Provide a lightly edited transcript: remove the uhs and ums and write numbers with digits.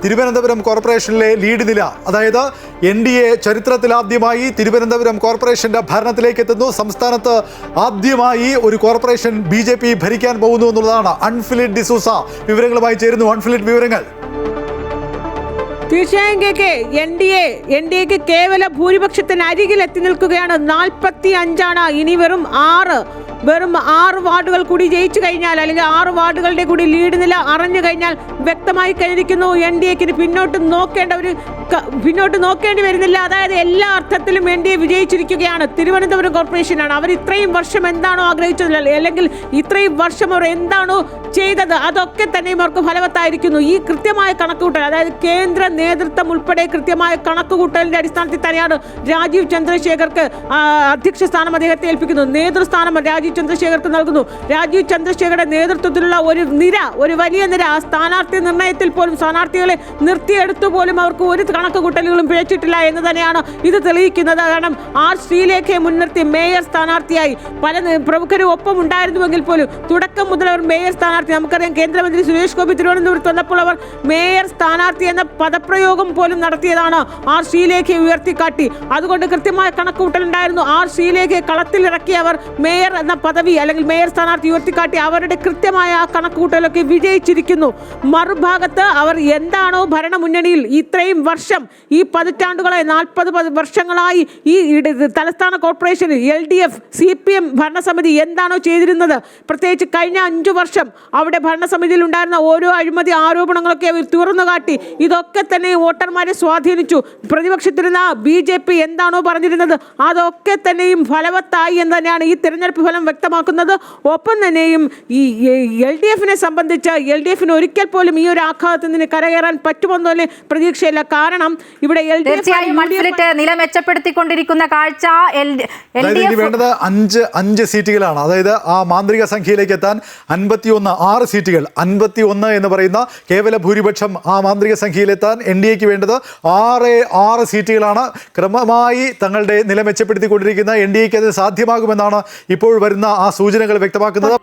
തിരുവനന്തപുരം കോർപ്പറേഷനിലെ ലീഡ് നില, അതായത് NDA ചരിത്രത്തിലാദ്യമായി തിരുവനന്തപുരം കോർപ്പറേഷന്റെ ഭരണത്തിലേക്ക് എത്തുന്നു. സംസ്ഥാനത്ത് ആദ്യമായി ഒരു കോർപ്പറേഷൻ BJP ഭരിക്കാൻ പോകുന്നു എന്നുള്ളതാണ്. അൺഫിലിഡ് ഡിസൂസ വിവരങ്ങളുമായി ചേരുന്നു. അൺഫിലിഡ് വിവരങ്ങൾ. തീർച്ചയായും NDAക്ക് കേവല ഭൂരിപക്ഷത്തിന് അരികിൽ എത്തി നിൽക്കുകയാണ്. 45 ഇനി വെറും 6 വാർഡുകൾ കൂടി ജയിച്ചു കഴിഞ്ഞാൽ, അല്ലെങ്കിൽ 6 വാർഡുകളുടെ കൂടി ലീഡ് നില അറിഞ്ഞു കഴിഞ്ഞാൽ വ്യക്തമായി കഴിഞ്ഞിരിക്കുന്നു NDAക്ക് പിന്നോട്ട് നോക്കേണ്ടി വരുന്നില്ല. അതായത് എല്ലാ അർത്ഥത്തിലും NDA വിജയിച്ചിരിക്കുകയാണ്. തിരുവനന്തപുരം കോർപ്പറേഷനാണ്. അവർ ഇത്രയും വർഷം എന്താണോ ആഗ്രഹിച്ചത്, അല്ലെങ്കിൽ ഇത്രയും വർഷം അവർ എന്താണോ ചെയ്തത്, അതൊക്കെ തന്നെയും അവർക്ക് ഫലവത്തായിരിക്കുന്നു. ഈ കൃത്യമായ കണക്കുകൂട്ടൽ, അതായത് കേന്ദ്ര നേതൃത്വം ഉൾപ്പെടെ കൃത്യമായ കണക്കുകൂട്ടലിന്റെ അടിസ്ഥാനത്തിൽ തന്നെയാണ് രാജീവ് ചന്ദ്രശേഖർക്ക് അധ്യക്ഷ സ്ഥാനം അദ്ദേഹത്തെ ഏൽപ്പിക്കുന്നു. നേതൃസ്ഥാനം രാജീവ് ചന്ദ്രശേഖർക്ക് നൽകുന്നു. രാജീവ് ചന്ദ്രശേഖരുടെ നേതൃത്വത്തിലുള്ള ഒരു വലിയ നിര സ്ഥാനാർത്ഥി നിർണയത്തിൽ പോലും സ്ഥാനാർത്ഥികളെ നിർത്തിയെടുത്തു പോലും അവർക്ക് ഒരു കണക്കുകൂട്ടലുകളും പിഴച്ചിട്ടില്ല എന്ന് തന്നെയാണ് ഇത് തെളിയിക്കുന്നത്. കാരണം ശ്രീലേഖയെ മുൻനിർത്തി മേയർ സ്ഥാനാർത്ഥിയായി പല പ്രമുഖരും ഒപ്പം ഉണ്ടായിരുന്നുവെങ്കിൽ പോലും തുടക്കം മുതൽ അവർ മേയർ സ്ഥാനാർത്ഥി, നമുക്കറിയാം കേന്ദ്രമന്ത്രി സുരേഷ് ഗോപി തിരുവനന്തപുരത്ത് വന്നപ്പോൾ അവർ മേയർ സ്ഥാനാർത്ഥി എന്ന പദപ്രയോഗം പോലും നടത്തിയതാണ് ശ്രീലേഖയെ ഉയർത്തിക്കാട്ടി. അതുകൊണ്ട് കൃത്യമായ കണക്കുകൂട്ടലുണ്ടായിരുന്നു. ശ്രീലേഖയെ കളത്തിലിറക്കി അവർ മേയർ എന്ന പദവി, അല്ലെങ്കിൽ മേയർ സ്ഥാനാർത്ഥി ഉയർത്തിക്കാട്ടി അവരുടെ കൃത്യമായ ആ കണക്കുകൂട്ടലൊക്കെ വിജയിച്ചിരിക്കുന്നു. മറുഭാഗത്ത് അവർ എന്താണോ ഭരണമുന്നണിയിൽ ഇത്രയും വർഷം, ഈ പതിറ്റാണ്ടുകളായി 40 വർഷങ്ങളായി ഈ തലസ്ഥാന കോർപ്പറേഷനിൽ LDF CPM ഭരണസമിതി എന്താണോ ചെയ്തിരുന്നത്, പ്രത്യേകിച്ച് കഴിഞ്ഞ 5 വർഷം അവിടെ ഭരണസമിതിയിൽ ഉണ്ടായിരുന്ന ഓരോ അഴിമതി ആരോപണങ്ങളൊക്കെ അവർ തുറന്നു കാട്ടി. ഇതൊക്കെ തന്നെ വോട്ടർമാരെ സ്വാധീനിച്ചു. പ്രതിപക്ഷത്തിരുന്ന BJP എന്താണോ പറഞ്ഞിരുന്നത് അതൊക്കെ തന്നെയും ഫലവത്തായി എന്ന് തന്നെയാണ് ഈ തിരഞ്ഞെടുപ്പ് ഫലം വ്യക്തമാക്കുന്നത്. ഒപ്പം തന്നെയും ഈ LDFനെ സംബന്ധിച്ച് LDFന് ഒരിക്കൽ പോലും ഈ ഒരു ആഘാതത്തിൽ നിന്ന് കരകയറാൻ പറ്റുമെന്നൊരു പ്രതീക്ഷയില്ല. കാരണം ഇവിടെ നില മെച്ചപ്പെടുത്തിക്കൊണ്ടിരിക്കുന്ന കാഴ്ച വേണ്ടത് 5 സീറ്റുകളാണ്. അതായത് ആ മാന്ത്രിക സംഖ്യയിലേക്ക് എത്താൻ 6 സീറ്റുകൾ, 51 എന്ന് പറയുന്ന കേവല ഭൂരിപക്ഷം, ആ മാന്ത്രിക സംഖ്യയിലെത്താൻ NDAക്ക് വേണ്ടത് 6 സീറ്റുകളാണ്. ക്രമമായി തങ്ങളുടെ നില മെച്ചപ്പെടുത്തിക്കൊണ്ടിരിക്കുന്ന NDAക്ക് അത് സാധ്യമാകുമെന്നാണ് ഇപ്പോൾ വരുന്ന ആ സൂചനകൾ വ്യക്തമാക്കുന്നത്.